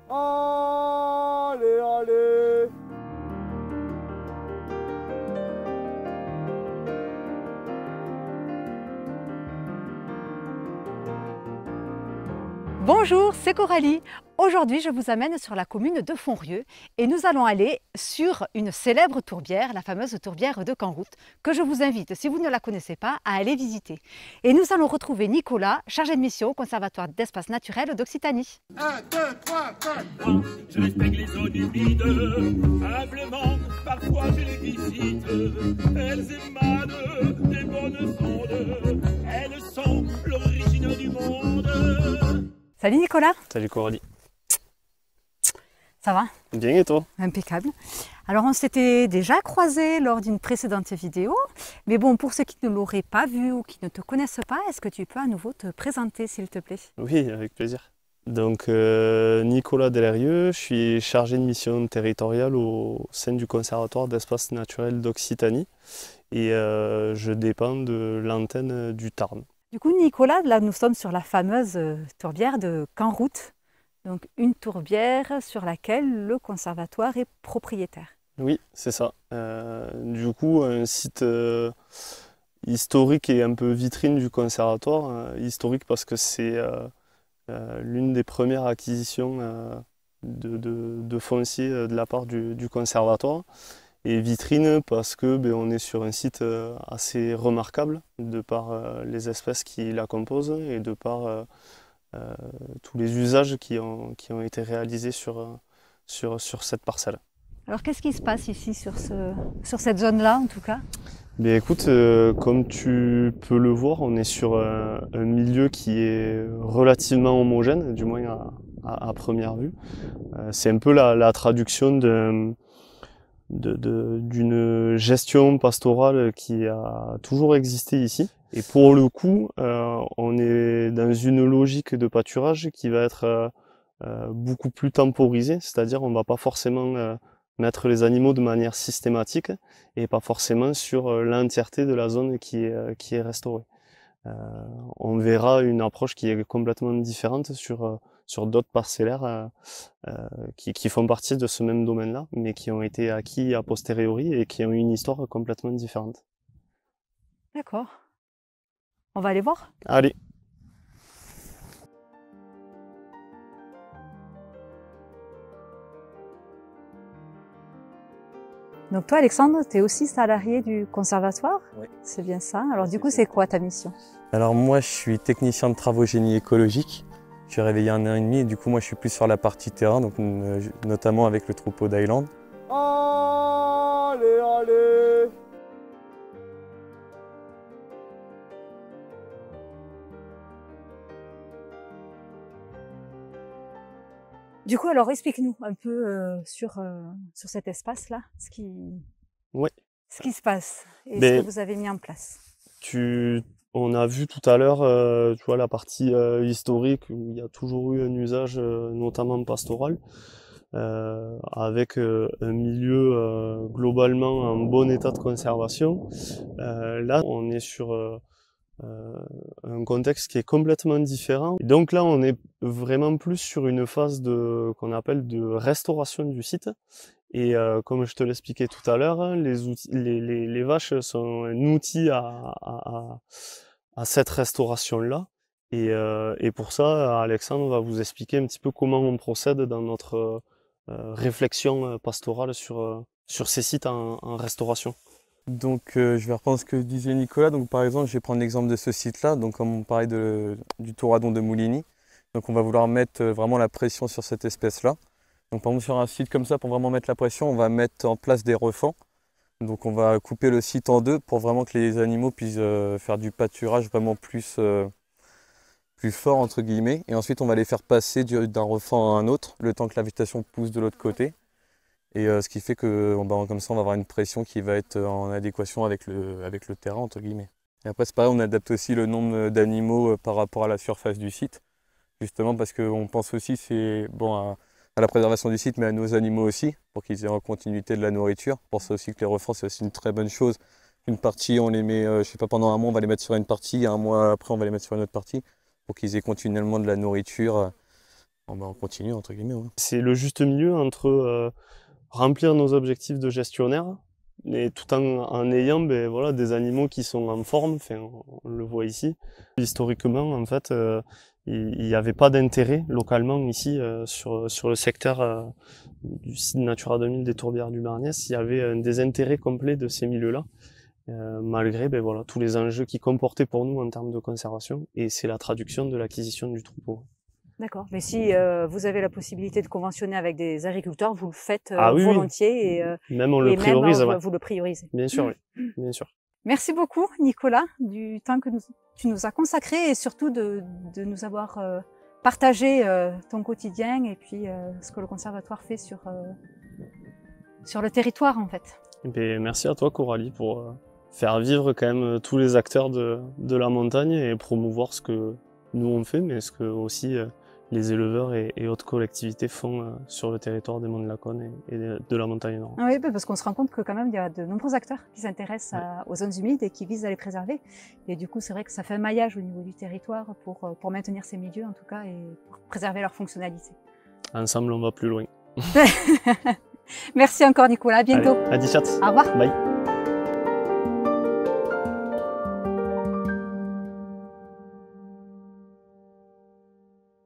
Allez, allez. Bonjour, c'est Coralie. Aujourd'hui, je vous amène sur la commune de Fonrieux et nous allons aller sur une célèbre tourbière, la fameuse tourbière de Canroute, que je vous invite, si vous ne la connaissez pas, à aller visiter. Et nous allons retrouver Nicolas, chargé de mission au Conservatoire d'espaces naturels d'Occitanie. 1, 2, 3, 4. Moi, je respecte les zones humides, humblement, parfois je les visite. Elles émanent des bonnes ondes, elles sont l'origine du monde. Salut Nicolas, Salut Coralie. ça va? Bien et toi? Impeccable. Alors on s'était déjà croisés lors d'une précédente vidéo, mais bon, pour ceux qui ne l'auraient pas vu ou qui ne te connaissent pas, est-ce que tu peux à nouveau te présenter s'il te plaît? Oui, avec plaisir. Donc Nicolas Delerieux, je suis chargé de mission territoriale au sein du Conservatoire d'espaces naturels d'Occitanie et je dépends de l'antenne du Tarn. Du coup, Nicolas, là, nous sommes sur la fameuse tourbière de Canroute. Donc, une tourbière sur laquelle le conservatoire est propriétaire. Oui, c'est ça. Du coup, un site historique et un peu vitrine du conservatoire. Historique parce que c'est l'une des premières acquisitions de foncier de la part du conservatoire. Et vitrine parce que on est sur un site assez remarquable de par les espèces qui la composent et de par tous les usages qui ont été réalisés sur cette parcelle. Alors, qu'est-ce qui se passe ici sur cette zone-là, en tout cas? Écoute, comme tu peux le voir, on est sur un milieu qui est relativement homogène, du moins à première vue. C'est un peu la traduction d'une gestion pastorale qui a toujours existé ici. Et pour le coup, on est dans une logique de pâturage qui va être beaucoup plus temporisée, c'est-à-dire on va pas forcément mettre les animaux de manière systématique et pas forcément sur l'entièreté de la zone qui est restaurée. On verra une approche qui est complètement différente sur d'autres parcellaires qui font partie de ce même domaine-là, mais qui ont été acquis a posteriori et qui ont une histoire complètement différente. D'accord. On va aller voir? Allez. Donc, toi, Alexandre, tu es aussi salarié du conservatoire? Oui. C'est bien ça. Alors, du coup, c'est quoi ta mission? Alors moi je suis technicien de travaux génie écologique. Je suis réveillé 1 an et demi et du coup moi je suis plus sur la partie terrain, donc notamment avec le troupeau d'Highland. Allez, allez. Du coup, alors, explique-nous un peu sur cet espace-là, Ouais. ce qui se passe et ce Mais- que vous avez mis en place. On a vu tout à l'heure, tu vois, la partie historique où il y a toujours eu un usage, notamment pastoral, avec un milieu globalement en bon état de conservation. Là, on est sur un contexte qui est complètement différent. Et donc là, on est vraiment plus sur une phase qu'on appelle de restauration du site. Et comme je te l'expliquais tout à l'heure, les vaches sont un outil à cette restauration-là. Et pour ça, Alexandre va vous expliquer un petit peu comment on procède dans notre réflexion pastorale sur ces sites en restauration. Donc je vais reprendre ce que disait Nicolas. Donc par exemple je vais prendre l'exemple de ce site-là, donc comme on parlait du tauradon de Mouligny. Donc on va vouloir mettre vraiment la pression sur cette espèce-là. Donc par exemple sur un site comme ça, pour vraiment mettre la pression, on va mettre en place des refends. Donc on va couper le site en deux pour vraiment que les animaux puissent faire du pâturage vraiment plus fort entre guillemets. Et ensuite on va les faire passer d'un refend à un autre, le temps que la végétation pousse de l'autre côté. Et ce qui fait que comme ça on va avoir une pression qui va être en adéquation avec le terrain entre guillemets. Et après c'est pareil, on adapte aussi le nombre d'animaux par rapport à la surface du site. Justement parce qu'on pense aussi à la préservation du site, mais à nos animaux aussi, pour qu'ils aient en continuité de la nourriture. Pour ça aussi que les refends, c'est aussi une très bonne chose. Une partie, on les met, je sais pas, pendant un mois, on va les mettre sur une partie, un mois après, on va les mettre sur une autre partie, pour qu'ils aient continuellement de la nourriture on continue, entre guillemets. Ouais. C'est le juste milieu entre remplir nos objectifs de gestionnaire, mais tout en ayant voilà, des animaux qui sont en forme, enfin, on le voit ici. Historiquement, en fait, il n'y avait pas d'intérêt localement ici sur le secteur du site Natura 2000 des Tourbières du Marniès. Il y avait un désintérêt complet de ces milieux-là, malgré voilà, tous les enjeux qu'ils comportaient pour nous en termes de conservation, et c'est la traduction de l'acquisition du troupeau. D'accord. Mais si vous avez la possibilité de conventionner avec des agriculteurs, vous le faites Oui, volontiers. oui. Même on le priorise. Même, vous le priorisez. Bien sûr, oui. Bien sûr. Merci beaucoup, Nicolas, du temps que tu nous as consacré et surtout de nous avoir partagé ton quotidien et puis ce que le conservatoire fait sur le territoire, en fait. Et merci à toi, Coralie, pour faire vivre quand même tous les acteurs de la montagne et promouvoir ce que nous on fait, mais ce que aussi les éleveurs et autres collectivités font sur le territoire des Monts de Laconne et de la montagne nord. Oui, parce qu'on se rend compte que quand même il y a de nombreux acteurs qui s'intéressent aux zones humides et qui visent à les préserver. Et du coup, c'est vrai que ça fait un maillage au niveau du territoire pour maintenir ces milieux en tout cas et pour préserver leur fonctionnalité. Ensemble, on va plus loin. Merci encore, Nicolas. À bientôt. Allez, à 10 chats. Au revoir. Bye.